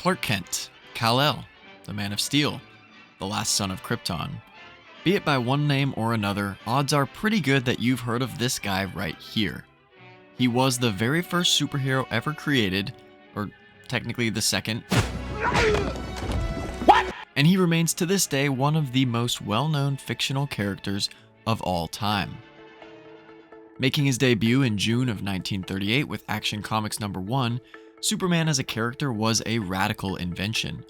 Clark Kent, Kal-El, the Man of Steel, the last son of Krypton. Be it by one name or another, odds are pretty good that you've heard of this guy right here. He was the very first superhero ever created, or technically the second. What? And he remains to this day one of the most well-known fictional characters of all time. Making his debut in June of 1938 with Action Comics #1, Superman as a character was a radical invention.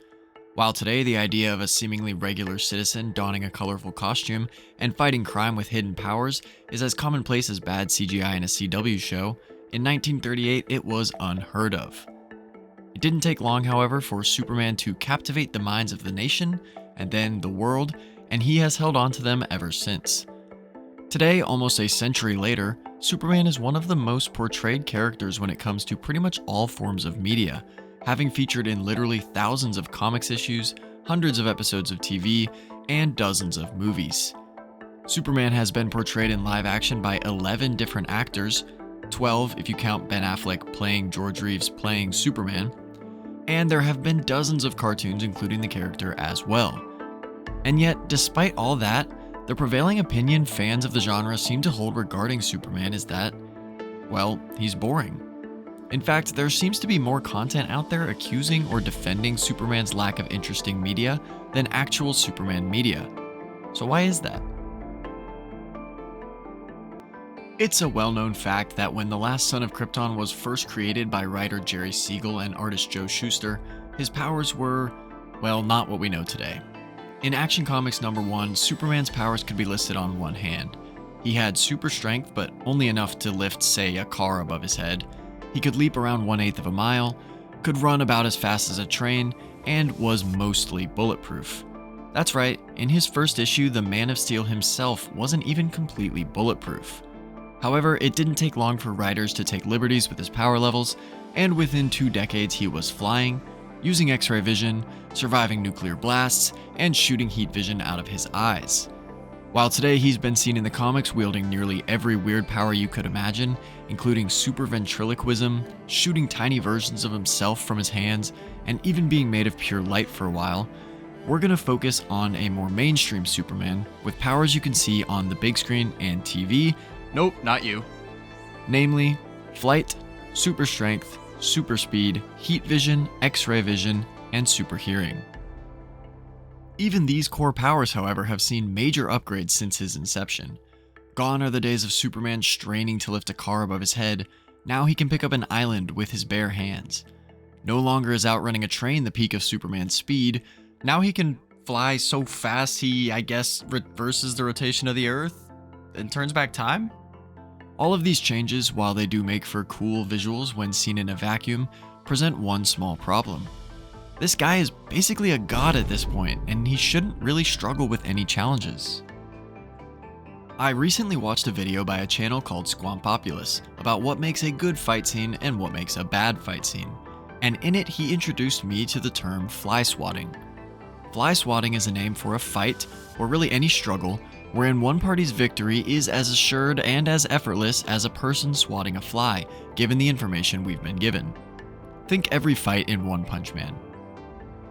While today the idea of a seemingly regular citizen donning a colorful costume and fighting crime with hidden powers is as commonplace as bad CGI in a CW show, in 1938 it was unheard of. It didn't take long, however, for Superman to captivate the minds of the nation and then the world, and he has held on to them ever since. Today, almost a century later, Superman is one of the most portrayed characters when it comes to pretty much all forms of media, having featured in literally thousands of comics issues, hundreds of episodes of TV, and dozens of movies. Superman has been portrayed in live action by 11 different actors, 12 if you count Ben Affleck playing George Reeves playing Superman, and there have been dozens of cartoons including the character as well. And yet, despite all that, the prevailing opinion fans of the genre seem to hold regarding Superman is that, well, he's boring. In fact, there seems to be more content out there accusing or defending Superman's lack of interesting media than actual Superman media. So why is that? It's a well-known fact that when The Last Son of Krypton was first created by writer Jerry Siegel and artist Joe Shuster, his powers were, well, not what we know today. In Action Comics #1, Superman's powers could be listed on one hand. He had super strength, but only enough to lift, say, a car above his head. He could leap around 1/8 of a mile, could run about as fast as a train, and was mostly bulletproof. That's right, in his first issue, the Man of Steel himself wasn't even completely bulletproof. However, it didn't take long for writers to take liberties with his power levels, and within 2 decades he was flying, using X-ray vision, surviving nuclear blasts, and shooting heat vision out of his eyes. While today he's been seen in the comics wielding nearly every weird power you could imagine, including super ventriloquism, shooting tiny versions of himself from his hands, and even being made of pure light for a while, we're going to focus on a more mainstream Superman with powers you can see on the big screen and TV. Nope, not you. Namely, flight, super strength, super speed, heat vision, X-ray vision, and super hearing. Even these core powers, however, have seen major upgrades since his inception. Gone are the days of Superman straining to lift a car above his head. Now he can pick up an island with his bare hands. No longer is outrunning a train the peak of Superman's speed. Now he can fly so fast he, I guess, reverses the rotation of the Earth and turns back time? All of these changes, while they do make for cool visuals when seen in a vacuum, present one small problem. This guy is basically a god at this point, and he shouldn't really struggle with any challenges. I recently watched a video by a channel called Squampopulous about what makes a good fight scene and what makes a bad fight scene, and in it he introduced me to the term fly swatting. Fly swatting is a name for a fight, or really any struggle, wherein one party's victory is as assured and as effortless as a person swatting a fly, given the information we've been given. Think every fight in One Punch Man.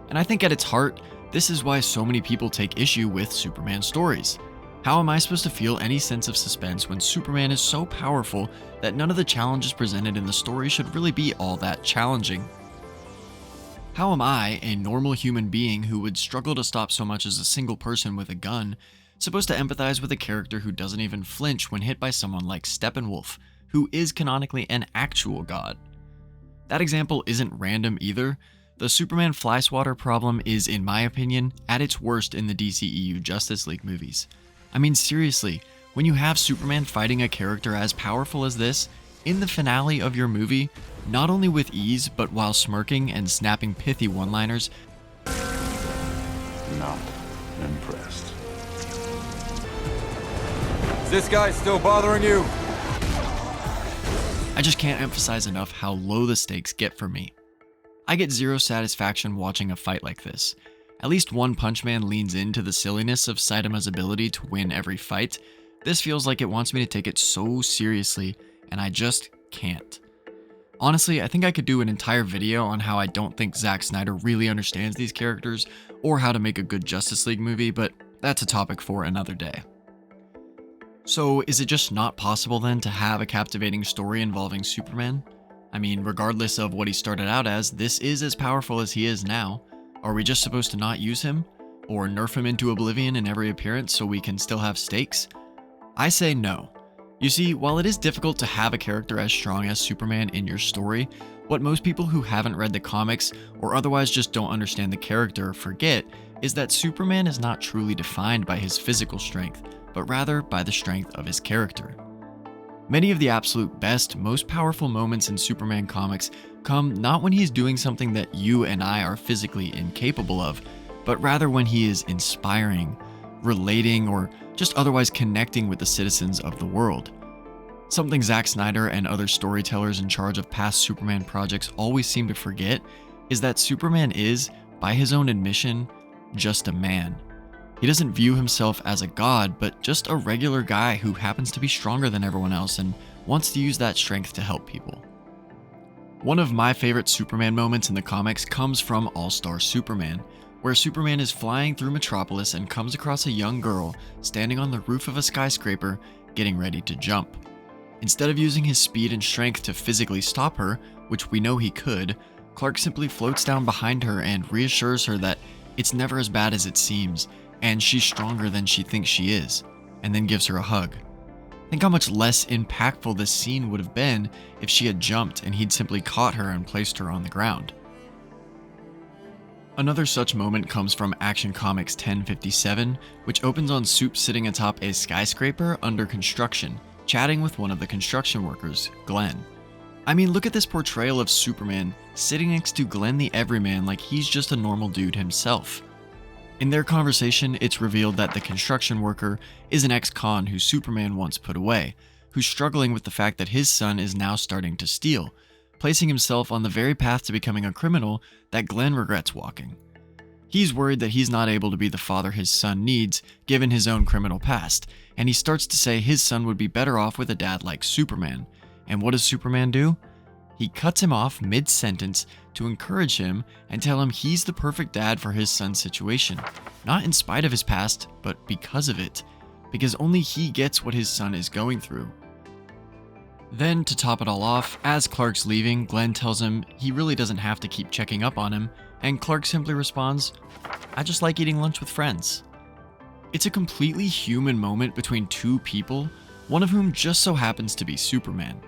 And I think at its heart, this is why so many people take issue with Superman stories. How am I supposed to feel any sense of suspense when Superman is so powerful that none of the challenges presented in the story should really be all that challenging? How am I, a normal human being who would struggle to stop so much as a single person with a gun, supposed to empathize with a character who doesn't even flinch when hit by someone like Steppenwolf, who is canonically an actual god? That example isn't random either. The Superman fly swatter problem is, in my opinion, at its worst in the DCEU Justice League movies. I mean, seriously, when you have Superman fighting a character as powerful as this, in the finale of your movie, not only with ease, but while smirking and snapping pithy one-liners, not impressed. Is this guy still bothering you? I just can't emphasize enough how low the stakes get for me. I get zero satisfaction watching a fight like this. At least One Punch Man leans into the silliness of Saitama's ability to win every fight. This feels like it wants me to take it so seriously, and I just can't. Honestly, I think I could do an entire video on how I don't think Zack Snyder really understands these characters or how to make a good Justice League movie, but that's a topic for another day. So, is it just not possible then to have a captivating story involving Superman? I mean, regardless of what he started out as, this is as powerful as he is now. Are we just supposed to not use him? Or nerf him into oblivion in every appearance so we can still have stakes? I say no. You see, while it is difficult to have a character as strong as Superman in your story, what most people who haven't read the comics or otherwise just don't understand the character forget is that Superman is not truly defined by his physical strength, but rather by the strength of his character. Many of the absolute best, most powerful moments in Superman comics come not when he's doing something that you and I are physically incapable of, but rather when he is inspiring, relating, or just otherwise connecting with the citizens of the world. Something Zack Snyder and other storytellers in charge of past Superman projects always seem to forget is that Superman is, by his own admission, just a man. He doesn't view himself as a god, but just a regular guy who happens to be stronger than everyone else and wants to use that strength to help people. One of my favorite Superman moments in the comics comes from All-Star Superman, where Superman is flying through Metropolis and comes across a young girl standing on the roof of a skyscraper getting ready to jump. Instead of using his speed and strength to physically stop her, which we know he could, Clark simply floats down behind her and reassures her that it's never as bad as it seems, and she's stronger than she thinks she is, and then gives her a hug. Think how much less impactful this scene would have been if she had jumped and he'd simply caught her and placed her on the ground. Another such moment comes from Action Comics 1057, which opens on Soup sitting atop a skyscraper under construction, chatting with one of the construction workers, Glenn. I mean, look at this portrayal of Superman sitting next to Glenn the Everyman like he's just a normal dude himself. In their conversation, it's revealed that the construction worker is an ex-con who Superman once put away, who's struggling with the fact that his son is now starting to steal, placing himself on the very path to becoming a criminal that Glenn regrets walking. He's worried that he's not able to be the father his son needs, given his own criminal past, and he starts to say his son would be better off with a dad like Superman. And what does Superman do? He cuts him off mid-sentence to encourage him and tell him he's the perfect dad for his son's situation, not in spite of his past, but because of it, because only he gets what his son is going through. Then, to top it all off, as Clark's leaving, Glenn tells him he really doesn't have to keep checking up on him, and Clark simply responds, "I just like eating lunch with friends." It's a completely human moment between two people, one of whom just so happens to be Superman.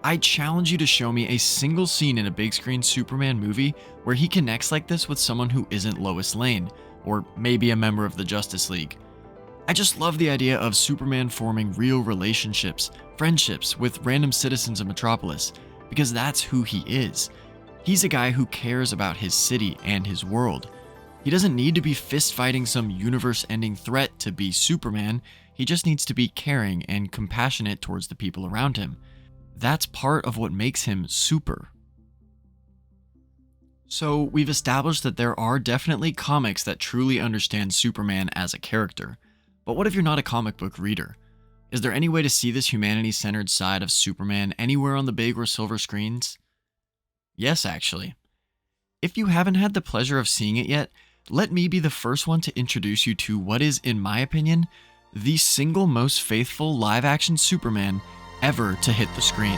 I challenge you to show me a single scene in a big screen Superman movie where he connects like this with someone who isn't Lois Lane, or maybe a member of the Justice League. I just love the idea of Superman forming real relationships, friendships with random citizens of Metropolis, because that's who he is. He's a guy who cares about his city and his world. He doesn't need to be fist-fighting some universe-ending threat to be Superman, he just needs to be caring and compassionate towards the people around him. That's part of what makes him super. So, we've established that there are definitely comics that truly understand Superman as a character. But what if you're not a comic book reader? Is there any way to see this humanity-centered side of Superman anywhere on the big or silver screens? Yes, actually. If you haven't had the pleasure of seeing it yet, let me be the first one to introduce you to what is, in my opinion, the single most faithful live-action Superman ever to hit the screen.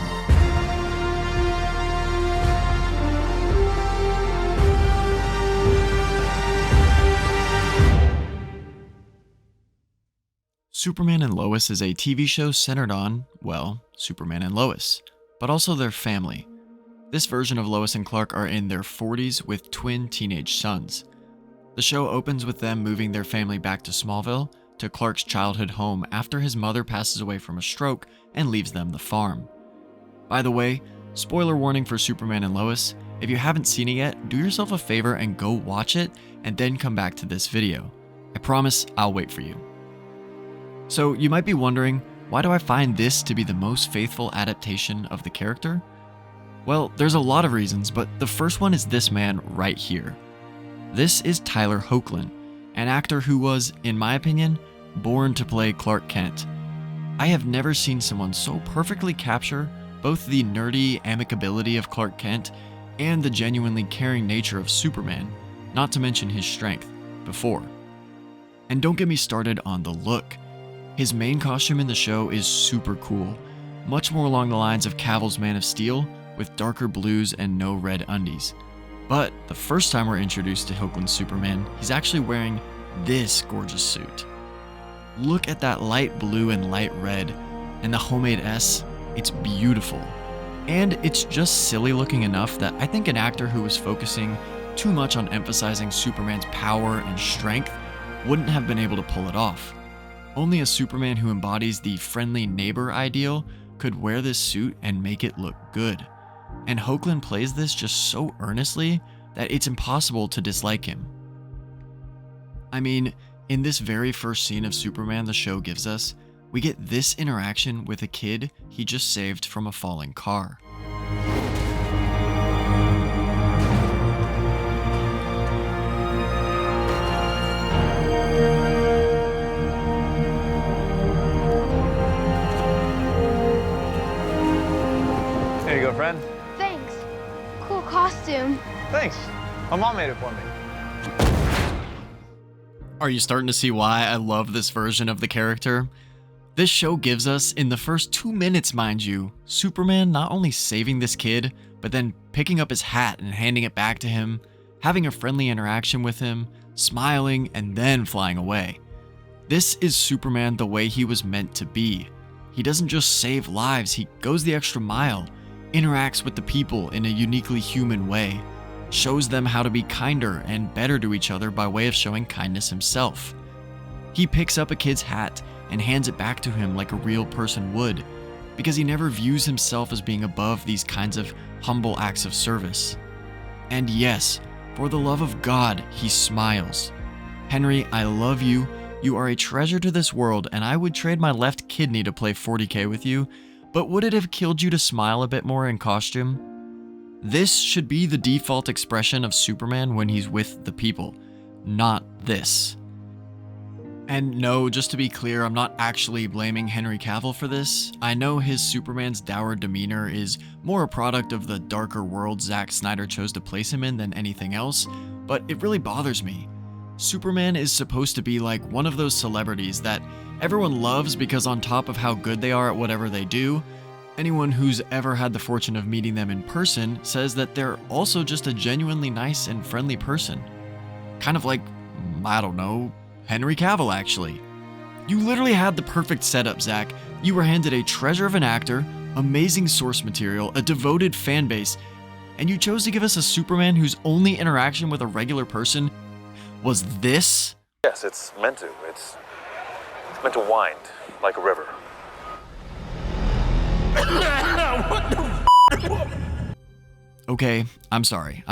Superman and Lois is a TV show centered on, well, Superman and Lois, but also their family. This version of Lois and Clark are in their 40s with twin teenage sons. The show opens with them moving their family back to Smallville, to Clark's childhood home after his mother passes away from a stroke and leaves them the farm. By the way, spoiler warning for Superman and Lois, if you haven't seen it yet, do yourself a favor and go watch it and then come back to this video. I promise I'll wait for you. So you might be wondering, why do I find this to be the most faithful adaptation of the character? Well, there's a lot of reasons, but the first one is this man right here. This is Tyler Hoechlin, an actor who was, in my opinion, born to play Clark Kent. I have never seen someone so perfectly capture, but both the nerdy amicability of Clark Kent and the genuinely caring nature of Superman, not to mention his strength, before. And don't get me started on the look. His main costume in the show is super cool, much more along the lines of Cavill's Man of Steel, with darker blues and no red undies. But the first time we're introduced to Hoagland's Superman, he's actually wearing this gorgeous suit. Look at that light blue and light red, and the homemade S, it's beautiful. And it's just silly looking enough that I think an actor who was focusing too much on emphasizing Superman's power and strength wouldn't have been able to pull it off. Only a Superman who embodies the friendly neighbor ideal could wear this suit and make it look good. And Hoagland plays this just so earnestly that it's impossible to dislike him. I mean, in this very first scene of Superman the show gives us, we get this interaction with a kid he just saved from a falling car. Here you go, friend. Thanks. Cool costume. Thanks. My mom made it for me. Are you starting to see why I love this version of the character? This show gives us, in the first 2 minutes mind you, Superman not only saving this kid, but then picking up his hat and handing it back to him, having a friendly interaction with him, smiling, and then flying away. This is Superman the way he was meant to be. He doesn't just save lives, he goes the extra mile, interacts with the people in a uniquely human way, shows them how to be kinder and better to each other by way of showing kindness himself. He picks up a kid's hat and hands it back to him like a real person would, because he never views himself as being above these kinds of humble acts of service. And yes, for the love of God, he smiles. Henry, I love you. You are a treasure to this world, and I would trade my left kidney to play 40K with you, but would it have killed you to smile a bit more in costume? This should be the default expression of Superman when he's with the people, not this. And no, just to be clear, I'm not actually blaming Henry Cavill for this. I know his Superman's dour demeanor is more a product of the darker world Zack Snyder chose to place him in than anything else, but it really bothers me. Superman is supposed to be like one of those celebrities that everyone loves because on top of how good they are at whatever they do, anyone who's ever had the fortune of meeting them in person says that they're also just a genuinely nice and friendly person. Kind of like, I don't know, Henry Cavill actually. You literally had the perfect setup, Zach. You were handed a treasure of an actor, amazing source material, a devoted fan base, and you chose to give us a Superman whose only interaction with a regular person was this? Yes, it's meant to. It's meant to wind like a river. Okay, I'm sorry.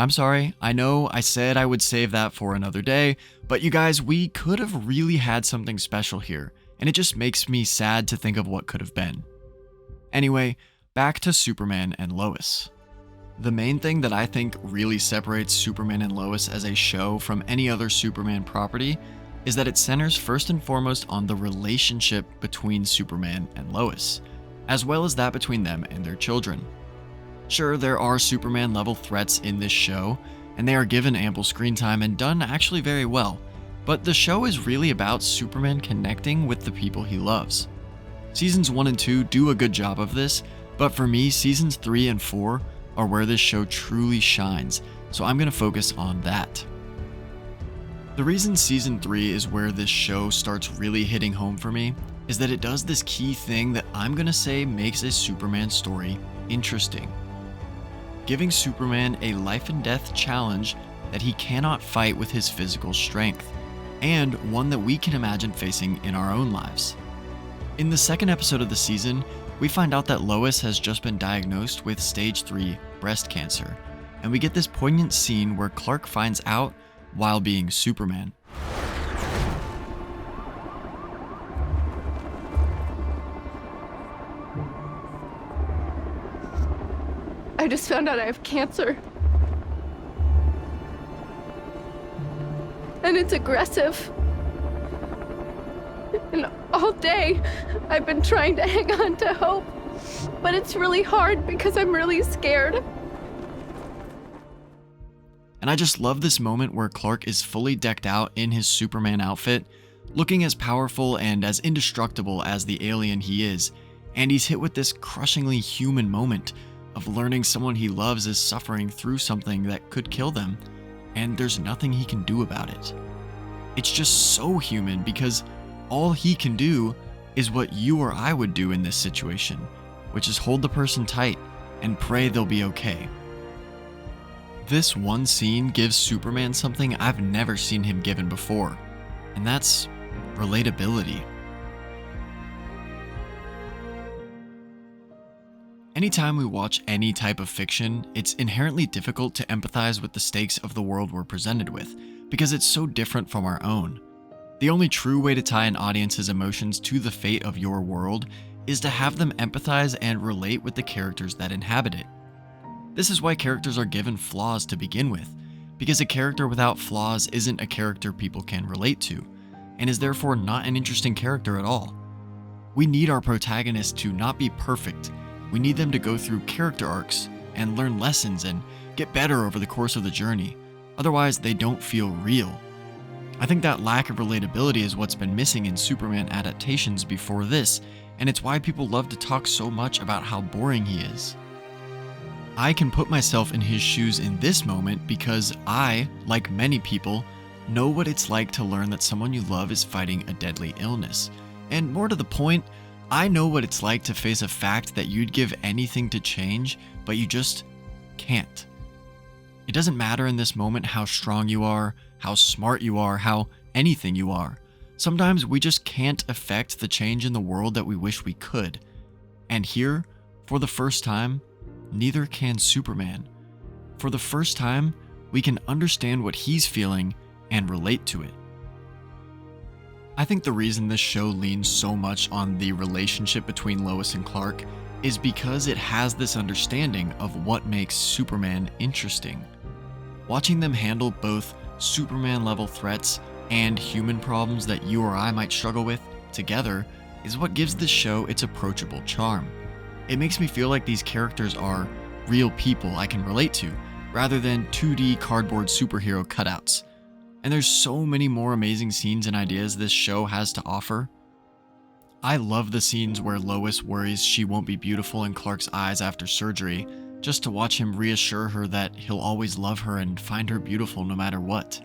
I know I said I would save that for another day, but you guys, we could have really had something special here, and it just makes me sad to think of what could have been. Anyway, back to Superman and Lois. The main thing that I think really separates Superman and Lois as a show from any other Superman property is that it centers first and foremost on the relationship between Superman and Lois, as well as that between them and their children. Sure, there are Superman-level threats in this show, and they are given ample screen time and done actually very well, but the show is really about Superman connecting with the people he loves. Seasons 1 and 2 do a good job of this, but for me, seasons 3 and 4 are where this show truly shines, so I'm going to focus on that. The reason season 3 is where this show starts really hitting home for me is that it does this key thing that I'm going to say makes a Superman story interesting. Giving Superman a life and death challenge that he cannot fight with his physical strength, and one that we can imagine facing in our own lives. In the second episode of the season, we find out that Lois has just been diagnosed with stage 3 breast cancer, and we get this poignant scene where Clark finds out while being Superman. I just found out I have cancer. And it's aggressive. And all day, I've been trying to hang on to hope. But it's really hard because I'm really scared. And I just love this moment where Clark is fully decked out in his Superman outfit, looking as powerful and as indestructible as the alien he is, and he's hit with this crushingly human moment of learning someone he loves is suffering through something that could kill them, and there's nothing he can do about it. It's just so human because all he can do is what you or I would do in this situation, which is hold the person tight and pray they'll be okay. This one scene gives Superman something I've never seen him given before, and that's relatability. Anytime we watch any type of fiction, it's inherently difficult to empathize with the stakes of the world we're presented with, because it's so different from our own. The only true way to tie an audience's emotions to the fate of your world is to have them empathize and relate with the characters that inhabit it. This is why characters are given flaws to begin with, because a character without flaws isn't a character people can relate to, and is therefore not an interesting character at all. We need our protagonists to not be perfect. We need them to go through character arcs and learn lessons and get better over the course of the journey. Otherwise, they don't feel real. I think that lack of relatability is what's been missing in Superman adaptations before this, and it's why people love to talk so much about how boring he is. I can put myself in his shoes in this moment because I, like many people, know what it's like to learn that someone you love is fighting a deadly illness. And more to the point, I know what it's like to face a fact that you'd give anything to change, but you just can't. It doesn't matter in this moment how strong you are, how smart you are, how anything you are. Sometimes we just can't affect the change in the world that we wish we could. And here, for the first time, neither can Superman. For the first time, we can understand what he's feeling and relate to it. I think the reason this show leans so much on the relationship between Lois and Clark is because it has this understanding of what makes Superman interesting. Watching them handle both Superman-level threats and human problems that you or I might struggle with together is what gives this show its approachable charm. It makes me feel like these characters are real people I can relate to, rather than 2D cardboard superhero cutouts. And there's so many more amazing scenes and ideas this show has to offer. I love the scenes where Lois worries she won't be beautiful in Clark's eyes after surgery, just to watch him reassure her that he'll always love her and find her beautiful no matter what.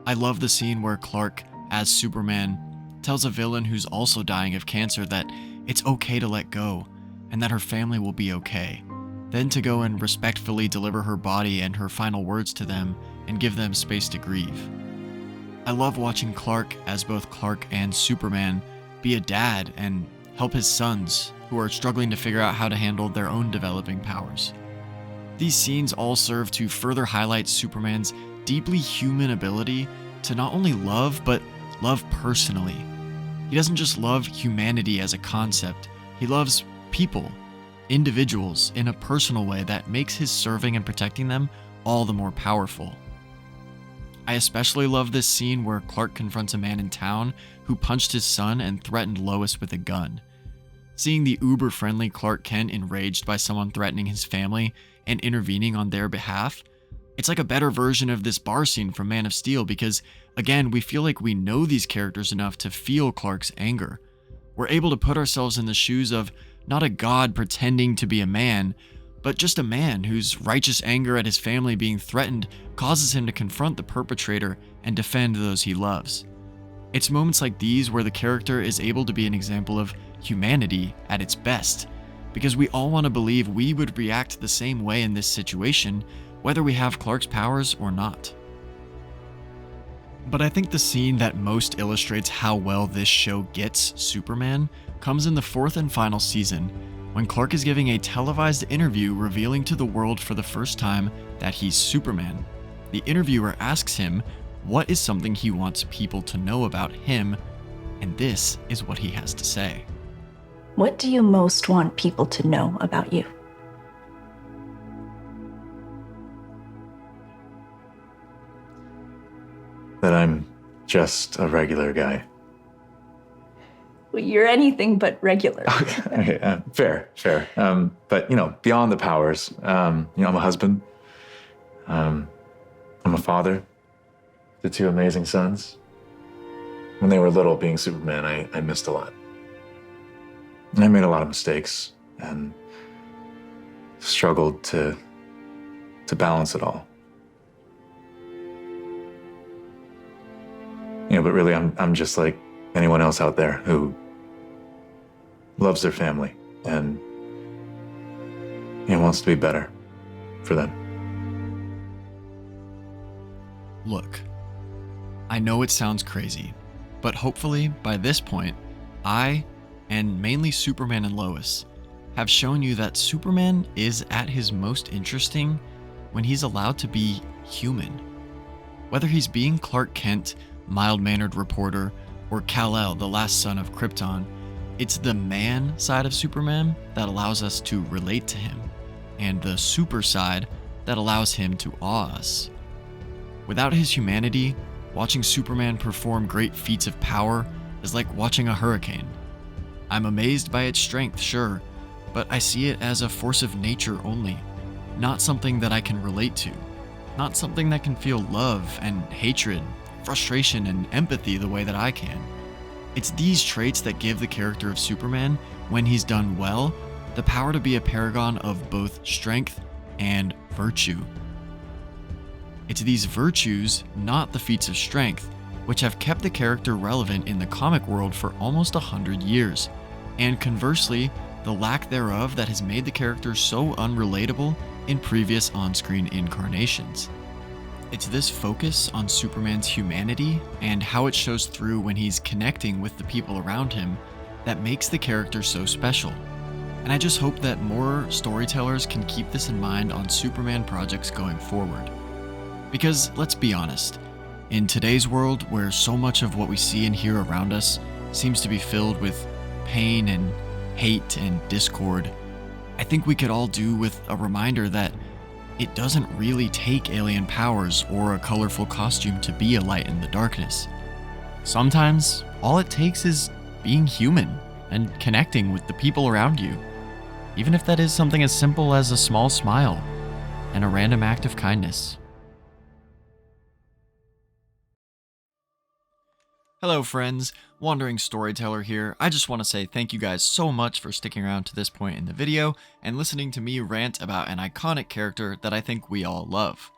I love the scene where Clark, as Superman, tells a villain who's also dying of cancer that it's okay to let go, and that her family will be okay, then to go and respectfully deliver her body and her final words to them and give them space to grieve. I love watching Clark, as both Clark and Superman, be a dad and help his sons, who are struggling to figure out how to handle their own developing powers. These scenes all serve to further highlight Superman's deeply human ability to not only love, but love personally. He doesn't just love humanity as a concept, he loves people, individuals, in a personal way that makes his serving and protecting them all the more powerful. I especially love this scene where Clark confronts a man in town who punched his son and threatened Lois with a gun. Seeing the uber-friendly Clark Kent enraged by someone threatening his family and intervening on their behalf, it's like a better version of this bar scene from Man of Steel because, again, we feel like we know these characters enough to feel Clark's anger. We're able to put ourselves in the shoes of not a god pretending to be a man, but just a man whose righteous anger at his family being threatened causes him to confront the perpetrator and defend those he loves. It's moments like these where the character is able to be an example of humanity at its best, because we all want to believe we would react the same way in this situation, whether we have Clark's powers or not. But I think the scene that most illustrates how well this show gets Superman comes in the fourth and final season, when Clark is giving a televised interview revealing to the world for the first time that he's Superman. The interviewer asks him what is something he wants people to know about him, and this is what he has to say. What do you most want people to know about you? That I'm just a regular guy. You're anything but regular. Okay, fair. But, beyond the powers, I'm a husband. I'm a father to two amazing sons. When they were little, being Superman, I missed a lot. And I made a lot of mistakes and struggled to balance it all. But really, I'm just like anyone else out there who loves their family and wants to be better for them. Look, I know it sounds crazy, but hopefully by this point, I, and mainly Superman and Lois, have shown you that Superman is at his most interesting when he's allowed to be human. Whether he's being Clark Kent, mild-mannered reporter, or Kal-El, the last son of Krypton, it's the man side of Superman that allows us to relate to him, and the super side that allows him to awe us. Without his humanity, watching Superman perform great feats of power is like watching a hurricane. I'm amazed by its strength, sure, but I see it as a force of nature only, not something that I can relate to, not something that can feel love and hatred, frustration and empathy the way that I can. It's these traits that give the character of Superman, when he's done well, the power to be a paragon of both strength and virtue. It's these virtues, not the feats of strength, which have kept the character relevant in the comic world for almost 100 years, and conversely, the lack thereof that has made the character so unrelatable in previous on-screen incarnations. It's this focus on Superman's humanity and how it shows through when he's connecting with the people around him that makes the character so special. And I just hope that more storytellers can keep this in mind on Superman projects going forward. Because let's be honest, in today's world where so much of what we see and hear around us seems to be filled with pain and hate and discord, I think we could all do with a reminder that it doesn't really take alien powers or a colorful costume to be a light in the darkness. Sometimes, all it takes is being human and connecting with the people around you, even if that is something as simple as a small smile and a random act of kindness. Hello friends, Wandering Storyteller here. I just want to say thank you guys so much for sticking around to this point in the video and listening to me rant about an iconic character that I think we all love.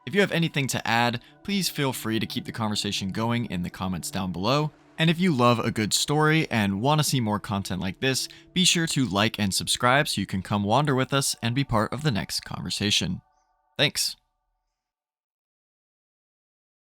If you have anything to add, please feel free to keep the conversation going in the comments down below. And if you love a good story and want to see more content like this, be sure to like and subscribe so you can come wander with us and be part of the next conversation. Thanks.